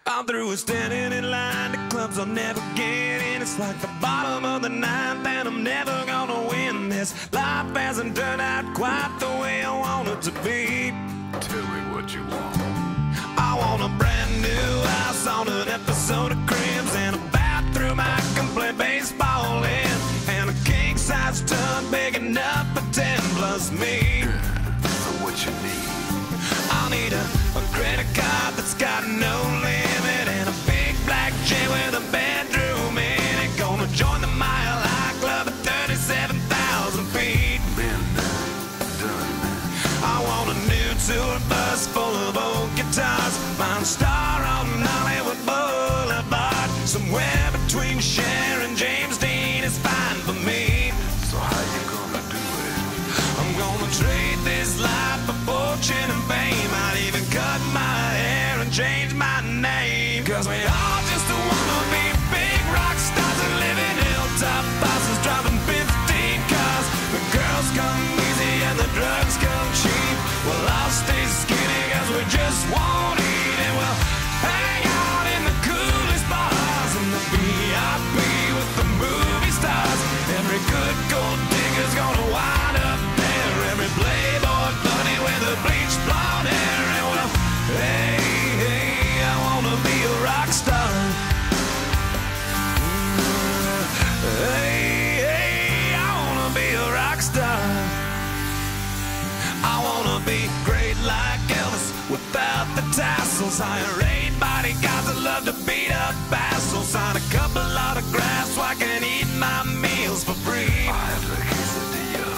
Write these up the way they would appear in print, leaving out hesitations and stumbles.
I'm through with standing in line to clubs I'll never get in. It's like the bottom of the ninth and I'm never gonna win this. Life hasn't turned out quite the way I want it to be. Tell me what you want. I want a brand new house on an episode of Cribs, and a bathroom I can play baseball in, and a king-size tub big enough for 10 plus me. So what you need? I'll need a credit card that's got no limit, and a big black jet with a bedroom in it. Gonna join the Mile High Club at 37,000 feet. Been done. I want a new tour bus full of old guitars, mine star on Hollywood Boulevard. Somewhere between Cher and James Dean is fine for me. So how you gonna do it? I'm gonna trade this life for fortune and fame. I'd even cut my hair and change my name, 'cause we all just wanna be big rock stars and live in hilltop bosses driving 15 cars. The girls come easy and the drugs come cheap. Well, I'll stay skinny 'cause we just won't eat, and we'll hang out in the coolest bars in the VIP with the movie stars. Every good gold digger's gonna wind up there. Every playboy bunny with a bleached blonde hair. And well, hey, hey, I wanna be a rock star. Hey, hey, I wanna be a rock star. I wanna be great like Elvis without the tassels. Hire 8 bodyguards that love to beat up assholes. Sign a couple autographs so I can eat my meals for free. I have a quesadilla.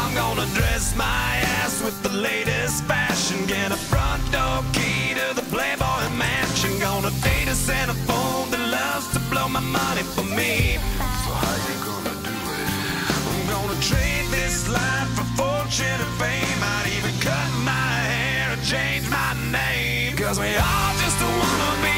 I'm gonna dress my ass with the latest fashion. Get a front door key to the Playboy Mansion. Gonna date a centerfold that loves to blow my money for me. So how you gonna do it? I'm gonna trade this life for fortune and fame. I'd even cut my hair and change my name, 'cause we all just wanna be